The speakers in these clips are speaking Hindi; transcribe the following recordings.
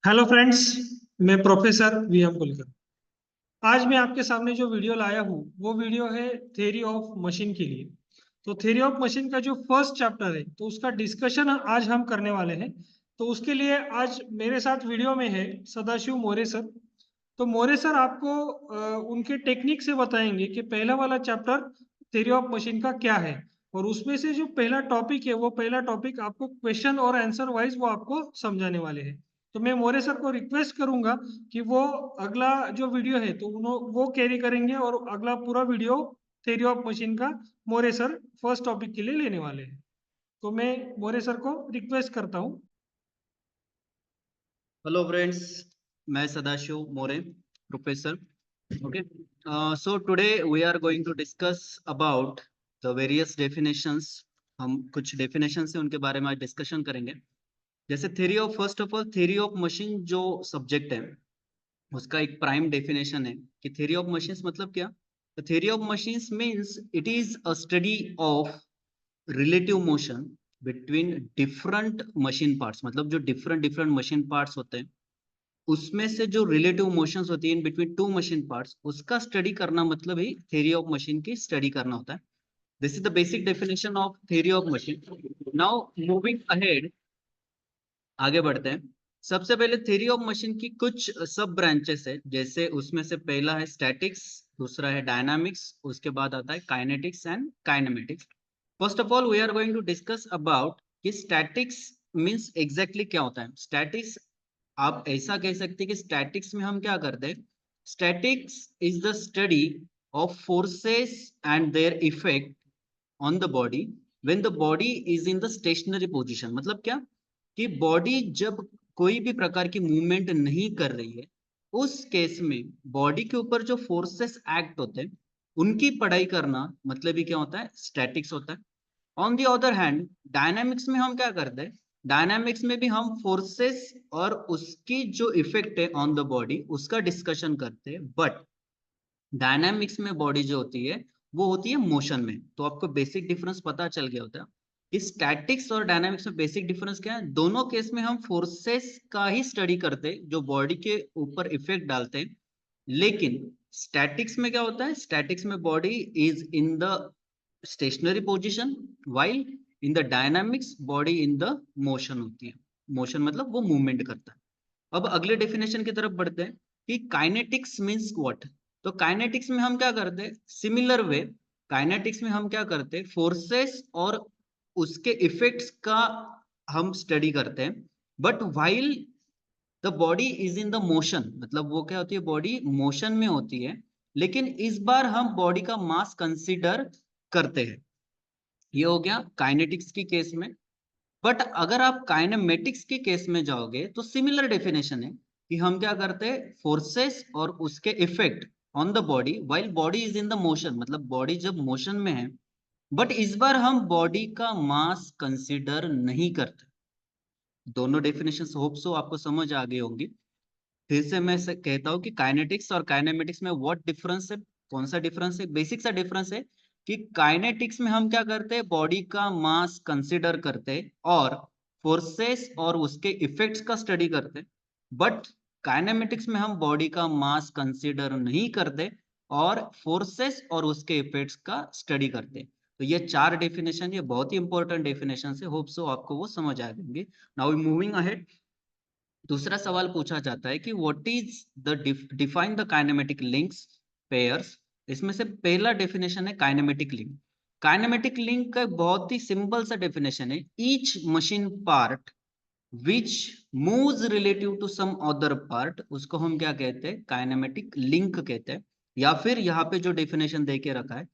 Hello friends. मैं प्रोफेसर वीएम कुलकर्णी। आज मैं आपके सामने जो वीडियो लाया हूँ वो वीडियो है थ्योरी ऑफ मशीन के लिए। तो थ्योरी ऑफ मशीन का जो फर्स्ट चैप्टर है तो उसका डिस्कशन आज हम करने वाले हैं। तो उसके लिए आज मेरे साथ वीडियो में है सदाशिव मोरे सर। तो मोरे सर आपको उनके टेक्निक से बताएंगे कि पहला वाला चैप्टर थ्योरी ऑफ मशीन का क्या है। और उसमें से जो पहला टॉपिक है वो पहला टॉपिक आपको क्वेश्चन और आंसर वाइज वो आपको समझाने वाले हैं। तो मैं मोरे सर को रिक्वेस्ट करूंगा कि वो अगला जो वीडियो है तो वो कैरी करेंगे और अगला पूरा वीडियो थ्योरी ऑफ मशीन का मोरे सर फर्स्ट टॉपिक के लिए लेने वाले हैं। तो मैं मोरे सर को रिक्वेस्ट करता हूँ। हेलो फ्रेंड्स, मैं सदाशिव मोरे, professor. Okay. So today we are going to discuss about the various definitions. हम कुछ definitions से उनके बारे में आज डिस्कशन करेंगे. जैसे theory of first of all theory of machine जो सब्जेक्ट है उसका एक प्राइम डेफिनेशन है कि theory of machines मतलब क्या. The theory of machines means it is a study of relative motion between different machine parts. मतलब जो different machine parts होते हैं उसमें से जो रिलेटिव मोशंस होती है इन बिटवीन टू मशीन पार्ट्स उसका स्टडी करना मतलब ही थ्योरी ऑफ मशीन की स्टडी करना होता है. This is the basic definition of theory of machine. Now moving ahead, आगे बढ़ते हैं. सबसे पहले थ्योरी ऑफ मशीन की कुछ सब ब्रांचेस है. जैसे उसमें से पहला है स्टैटिक्स, दूसरा है डायनामिक्स, उसके बाद आता है kinetics and kinematics. First of all we are going to discuss about कि स्टैटिक्स मींस एग्जैक्टली क्या होता है. स्टैटिक्स आप ऐसा कह सकते हैं कि स्टैटिक्स में हम क्या करते हैं. Statics is the study of forces and their effect on the body when the body is in the stationary position. मतलब क्या कि बॉडी जब कोई भी प्रकार की मूवमेंट नहीं कर रही है उस केस में बॉडी के ऊपर जो फोर्सेस एक्ट होते हैं उनकी पढ़ाई करना मतलब ही क्या होता है, स्टैटिक्स होता है. On the other hand dynamics में हम क्या करते हैं, डायनामिक्स में भी हम फोर्सेस और उसकी जो इफेक्ट है ऑन द बॉडी उसका डिस्कशन करते हैं. बट डायनामिक्स में बॉडी जो होती है वो होती है मोशन में. तो आपको बेसिक डिफरेंस पता चल गया होता है कि स्टैटिक्स और डायनामिक्स में बेसिक डिफरेंस क्या है. दोनों केस में हम फोर्सेस का ही स्टडी करते हैं जो बॉडी के ऊपर इफेक्ट डालते हैं. लेकिन स्टैटिक्स में क्या होता है, स्टैटिक्स में body is in the stationary position while in the dynamics body in the motion होती है. मोशन मतलब वो मूवमेंट करता है. अब अगले डेफिनेशन की तरफ बढ़ते हैं कि काइनेटिक्स मींस व्हाट. तो काइनेटिक्स में हम क्या करते हैं, सिमिलर वे काइनेटिक्स में हम क्या करते हैं, फोर्सेस और उसके इफेक्ट्स का हम स्टडी करते हैं. But while the body is in the motion, मतलब वो क्या होती है, बॉडी मोशन में होती है. लेकिन इस बार हम बॉडी का मास कंसीडर करते हैं. ये हो गया काइनेटिक्स की केस में. बट अगर आप काइनेमेटिक्स के केस में जाओगे तो सिमिलर डेफिनेशन है कि हम क्या करते हैं, फोर्सेस और उसके effect on the body while body is in the motion, मतलब बॉडी जब मोशन में है. बट इस बार हम बॉडी का मास कंसीडर नहीं करते. दोनों डेफिनेशन होप सो आपको समझ आ गई होंगी. फिर से मैं कहता हूं कि काइनेटिक्स और काइनेमेटिक्स में व्हाट डिफरेंस है. कौन सा डिफरेंस है, बेसिक सा डिफरेंस है कि काइनेटिक्स में हम क्या करते हैं, बॉडी का मास कंसीडर करते हैं और फोर्सेस और उसके इफेक्ट्स का स्टडी करते हैं. बट काइनेमेटिक्स में हम बॉडी का मास कंसीडर नहीं करते और फोर्सेस और उसके इफेक्ट्स का स्टडी करते हैं. तो ये चार डेफिनेशन, ये बहुत ही इंपॉर्टेंट डेफिनेशन है. होप सो आपको वो समझ आ जाएंगे. नाउ मूविंग अहेड, दूसरा सवाल पूछा जाता है कि what is the define the kinematic links pairs. इसमें से पहला डेफिनेशन है काइनेमेटिक लिंक. काइनेमेटिक लिंक का बहुत ही सिंपल सा डेफिनेशन है, each machine part which moves relative to some other part, उसको हम क्या कहते हैं, काइनेमेटिक लिंक कहते हैं. या फिर यहाँ पे जो डेफिनेशन दे के रखा है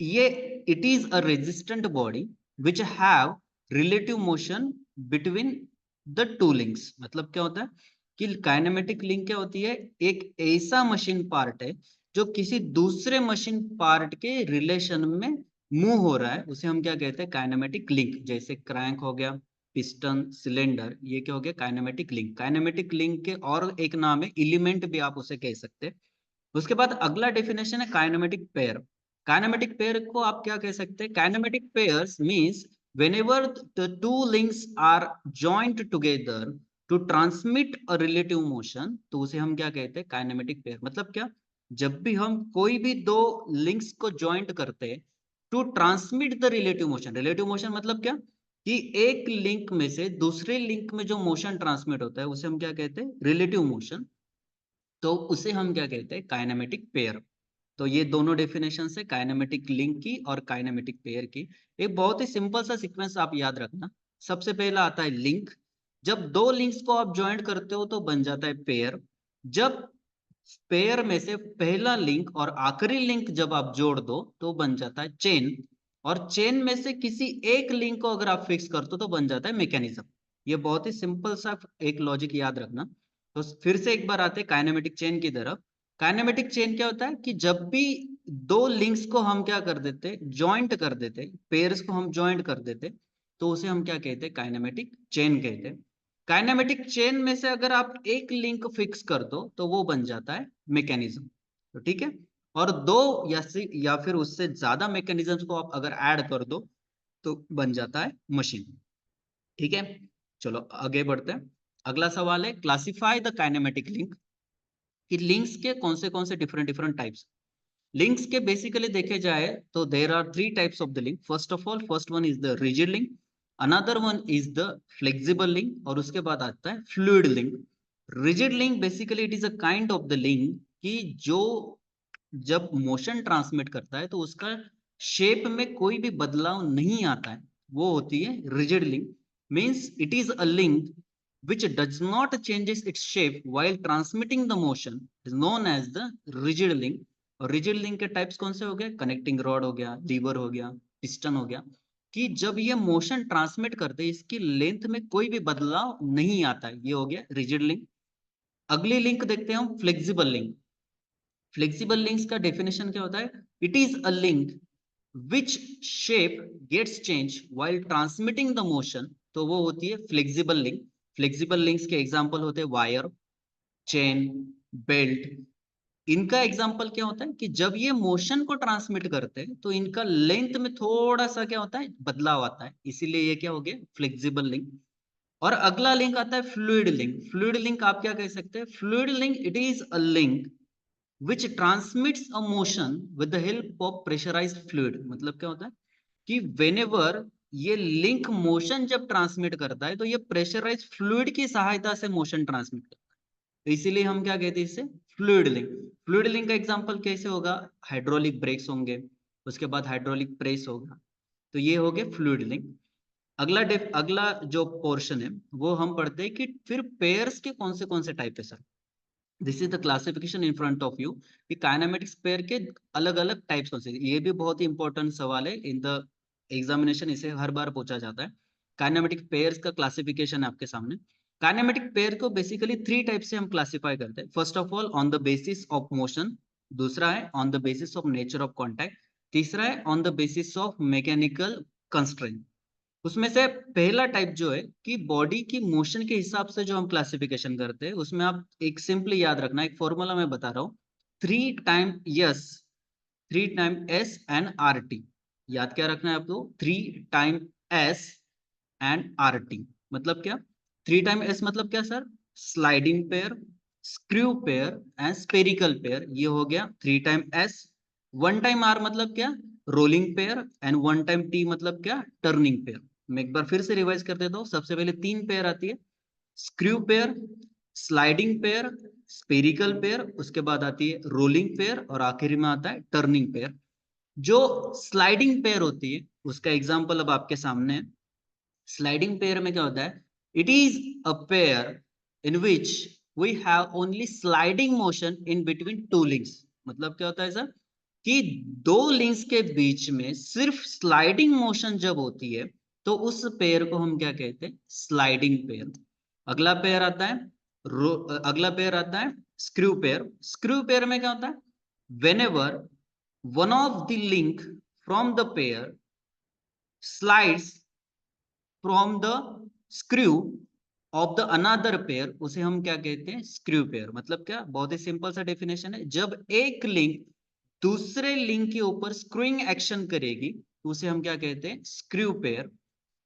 ये, it is a resistant body which have relative motion between the two links. मतलब क्या होता है कि काइनेमेटिक लिंक क्या होती है, एक ऐसा मशीन पार्ट है जो किसी दूसरे मशीन पार्ट के रिलेशन में मूव हो रहा है, उसे हम क्या कहते हैं, काइनेमेटिक लिंक. जैसे क्रैंक हो गया, पिस्टन, सिलेंडर, ये क्या हो गया, काइनेमेटिक लिंक. काइनेमेटिक लिंक के और एक नाम है एलिमेंट भी आप उसे कह सकते हैं. उसके बाद अगला डेफिनेशन है काइनेमेटिक पेयर. काइनेमेटिक पेयर को आप क्या कह सकते हैं, kinematic pairs means whenever the two links are joined together to transmit a relative motion, तो उसे हम क्या कहते हैं, काइनेमेटिक पेयर। मतलब क्या, जब भी हम कोई भी दो लिंक्स को ज्वाइंट करते हैं to transmit the relative motion, relative motion मतलब क्या, कि एक लिंक में से दूसरे लिंक में जो मोशन ट्रांसमिट होता है उसे हम क्या कहते हैं, रिलेटिव मोशन। तो उसे हम क्या कहते हैं, काइनेमेटिक पेयर। तो ये दोनों डेफिनेशन है काइनेमेटिक लिंक की और काइनेमेटिक पेयर की। एक बहुत ही सिंपल सा सीक्वेंस आप याद रखना। सबसे पहला आता है लिंक। जब दो लिंक्स को आप ज्वाइंट करते हो तो बन जाता है पेयर। जब पेयर में से पहला लिंक और आखिरी लिंक जब आप जोड़ दो तो बन जाता है चेन। और चेन में से किसी एक लिंक को अगर आप फिक्स करते हो तो बन जाता है मैकेनिज्म। ये बहुत ही सिंपल सा एक लॉजिक याद रखना। तो फिर से एक बार आते हैं काइनेमेटिक चेन की तरफ। काइनेमेटिक चेन क्या होता है कि जब भी दो लिंक्स को हम क्या कर देते, ज्वाइंट कर देते, पेयर्स को हम ज्वाइंट कर देते, तो उसे हम क्या कहते हैं, काइनेमेटिक चेन कहते हैं। काइनेमेटिक चेन में से अगर आप एक लिंक फिक्स कर दो तो वो बन जाता है मैकेनिज्म। तो ठीक है, और दो या फिर उससे ज्यादा मैकेनिज्म्स को आप अगर ऐड कर दो तो बन जाता है मशीन। ठीक है, चलो आगे बढ़ते हैं। अगला सवाल है, क्लासिफाई द काइनेमेटिक लिंक। कि लिंक्स के कौन से डिफरेंट डिफरेंट टाइप्स। लिंक्स के बेसिकली देखे जाए तो there are three types of the link. First of all, first one is the rigid link, another one is the flexible link, और उसके बाद आता है fluid link. Rigid link basically it is a kind of the link कि जो जब मोशन ट्रांसमिट करता है तो उसका शेप में कोई भी बदलाव नहीं आता है, वो होती है rigid link. Means it is a link which does not changes its shape while transmitting the motion is known as the rigid link। और रिजिड लिंक के टाइप्स कौन से हो गए, कनेक्टिंग रॉड हो गया, लीवर हो गया, पिस्टन हो गया। कि जब ये मोशन ट्रांसमिट करते हैं इसकी लेंथ में कोई भी बदलाव नहीं आता है, ये हो गया रिजिड लिंक। अगली लिंक देखते हैं हम, फ्लेक्सिबल लिंक। फ्लेक्सिबल लिंक्स का डेफिनेशन क्या होता है, it is a link which shape gets change while transmitting the motion, तो वो होती है फ्लेक्सिबल लिंक। फ्लेक्सिबल लिंक्स के एग्जांपल होते हैं वायर, चेन, बेल्ट। इनका एग्जांपल क्या होता है कि जब ये मोशन को ट्रांसमिट करते हैं तो इनका लेंथ में थोड़ा सा क्या होता है, बदलाव आता है, इसीलिए ये क्या हो गया, फ्लेक्सिबल लिंक। और अगला लिंक आता है फ्लूइड लिंक। फ्लूइड लिंक आप क्या कह सकते हैं, fluid link it is a link which transmits a motion with the help of pressurized fluid। मतलब क्या होता है कि whenever ये लिंक मोशन जब ट्रांसमिट करता है तो ये प्रेशराइज फ्लूइड की सहायता से मोशन ट्रांसमिट करता है, तो इसीलिए हम क्या कहते हैं इसे, फ्लूइड लिंक। फ्लूइड लिंक का एग्जांपल कैसे होगा, हाइड्रोलिक ब्रेक्स होंगे, उसके बाद हाइड्रोलिक प्रेस होगा, तो ये हो गए फ्लूइड लिंक। अगला जो पोर्शन है वो हम पढ़ते हैं कि फिर पेयर्स के कौन से टाइप है sir. This is the classification in front of you कि काइनेमेटिक्स पेयर के अलग अलग टाइप्स कौन से। ये भी बहुत ही इंपॉर्टेंट सवाल है इन द एग्जामिनेशन, इसे हर बार पूछा जाता है। काइनेमेटिक पेयर्स का क्लासिफिकेशन है आपके सामने। काइनेमेटिक पेयर को बेसिकली थ्री टाइप से हम क्लासिफाई करते हैं। First of all on the basis of motion, दूसरा है on the basis of nature of contact, तीसरा है on the basis of mechanical constraint. उसमें से पहला टाइप जो है कि बॉडी की मोशन के हिसाब से जो हम क्लासिफिकेशन करते हैं, उसमें आप एक सिंपली याद रखना, एक फॉर्मूला मैं बता रहा हूँ, 3 time S and R T. याद क्या रखना है आपको, 3 time S and R T. मतलब क्या, 3 टाइम एस मतलब क्या sir, sliding pair, screw pair and spherical pair, ये हो गया 3 टाइम एस। 1 टाइम आर मतलब क्या, rolling pair, and 1 time T मतलब क्या, टर्निंग पेयर। मैं एक बार फिर से रिवाइज कर देता हूँ। सबसे पहले 3 पेयर आती है, screw pair, sliding pair, spherical pair, उसके बाद आती है रोलिंग पेयर, और आखिरी में आता है टर्निंग पेयर। जो स्लाइडिंग पेयर होती है उसका एग्जांपल अब आपके सामने है। स्लाइडिंग पेयर में क्या होता है, it is a pair in which we have only sliding motion in between two links. मतलब क्या होता है सर, कि दो लिंक्स के बीच में सिर्फ स्लाइडिंग मोशन जब होती है तो उस पेयर को हम क्या कहते हैं, स्लाइडिंग पेयर। अगला पेयर आता है स्क्रू पेयर। स्क्रू पेयर में क्या होता है, whenever one of the link from the pair slides from the screw of the another pair, उसे हम क्या कहते हैं, स्क्रू पेयर। मतलब क्या, बहुत ही सिंपल सा डेफिनेशन है, जब एक लिंक दूसरे लिंक के ऊपर स्क्रूइंग एक्शन करेगी तो उसे हम क्या कहते हैं, स्क्रू पेयर।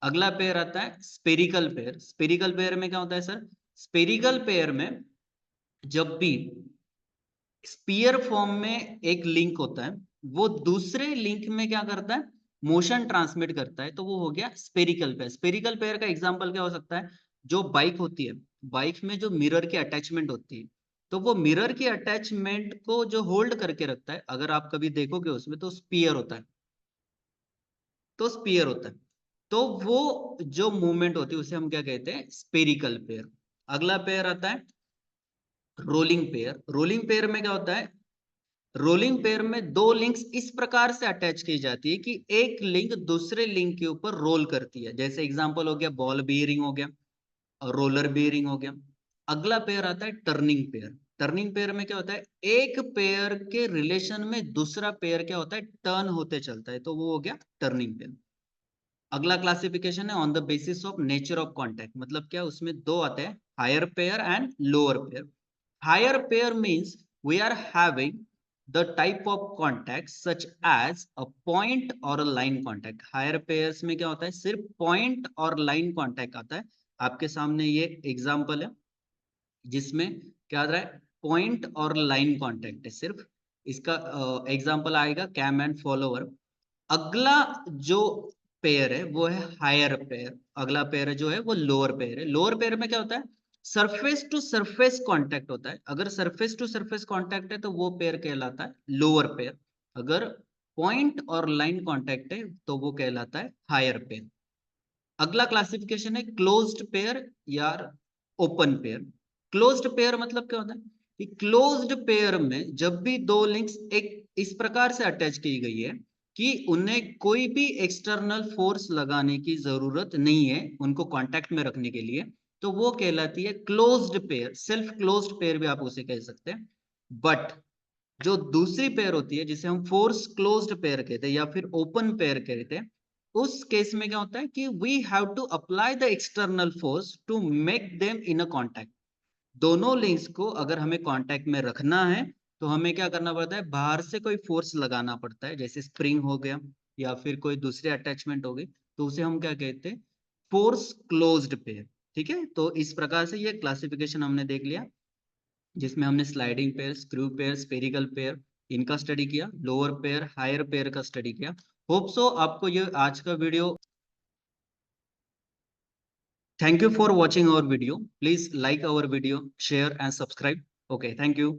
अगला पेयर आता है स्पेरिकल पेयर। स्पेरिकल पेयर में क्या होता है सर, स्पेरिकल पेयर में जब भी स्पीयर फॉर्म में एक लिंक होता है, वो दूसरे लिंक में क्या करता है, मोशन ट्रांसमिट करता है, तो वो हो गया स्पेरिकल पेयर। स्पेरिकल पेयर का एग्जांपल क्या हो सकता है, जो बाइक होती है, बाइक में जो मिरर की अटैचमेंट होती है, तो वो मिरर की अटैचमेंट को जो होल्ड करके रखता है, अगर आप कभी देखोगे उसमें तो स्पीयर होता है, तो स्पीयर होता है, तो वो जो मूवमेंट होती है उसे हम क्या कहते हैं, स्पेरिकल पेयर। अगला पेयर आता है रोलिंग पेयर। रोलिंग पेयर में क्या होता है, रोलिंग पेयर में दो लिंक्स इस प्रकार से अटैच की जाती है कि एक लिंक दूसरे लिंक के ऊपर रोल करती है। जैसे एग्जांपल हो गया बॉल बेयरिंग हो गया और रोलर बेयरिंग हो गया। अगला पेयर आता है टर्निंग पेयर। टर्निंग पेयर में क्या होता है, एक पेयर के रिलेशन में दूसरा पेयर क्या होता है, टर्न होते चलता है, तो वो हो गया टर्निंग पेयर। अगला क्लासिफिकेशन है on the basis of nature of contact, मतलब क्या, उसमें दो आते हैं, higher pair and lower pair. Higher pair means we are having the type of contact such as a point or a line contact. Higher pairs में क्या होता है, सिर्फ point और line contact आता है। आपके सामने ये एग्जांपल है जिसमें क्या आ रहा है, पॉइंट और लाइन कांटेक्ट है सिर्फ। इसका एग्जांपल आएगा कैम एंड फॉलोअर। अगला जो पेयर है वो है हायर पेयर, अगला पेयर जो है वो लोअर पेयर है। लोअर पेयर में क्या होता है, सरफेस टू सरफेस कांटेक्ट होता है। अगर सरफेस टू सरफेस कांटेक्ट है तो वो पेयर कहलाता है लोअर पेयर। अगर पॉइंट और लाइन कांटेक्ट है तो वो कहलाता है हायर पेयर। अगला क्लासिफिकेशन है क्लोज्ड पेयर या ओपन पेयर। क्लोज्ड पेयर मतलब क्या होता है कि क्लोज्ड पेयर में जब भी दो लिंक्स एक इस प्रकार से अटैच की गई है कि उन्हें कोई भी एक्सटर्नल फोर्स लगाने की जरूरत नहीं है उनको कांटेक्ट में रखने के लिए, तो वो कहलाती है closed pair. Self closed pair भी आप उसे कह सकते हैं। बट जो दूसरी पेयर होती है जिसे हम फोर्स क्लोज्ड पेयर कहते हैं या फिर ओपन पेयर कहते हैं, उस केस में क्या होता है कि we have to apply the external force to make them in a contact. दोनों लिंक्स को अगर हमें कांटेक्ट में रखना है तो हमें क्या करना पड़ता है, बाहर से कोई फोर्स लगाना पड़ता है, जैसे स्प्रिंग हो गया या फिर कोई दूसरी अटैचमेंट हो गई, तो उसे हम क्या कहते हैं, फोर्स क्लोज्ड पेयर। ठीक है, तो इस प्रकार से ये क्लासिफिकेशन हमने देख लिया जिसमें हमने sliding pair, screw pair, spherical pair इनका स्टडी किया, लोअर पेयर, हायर पेयर का स्टडी किया। होप सो आपको ये आज का video, thank you for watching our video. Please like our video, share and subscribe. Okay, thank you.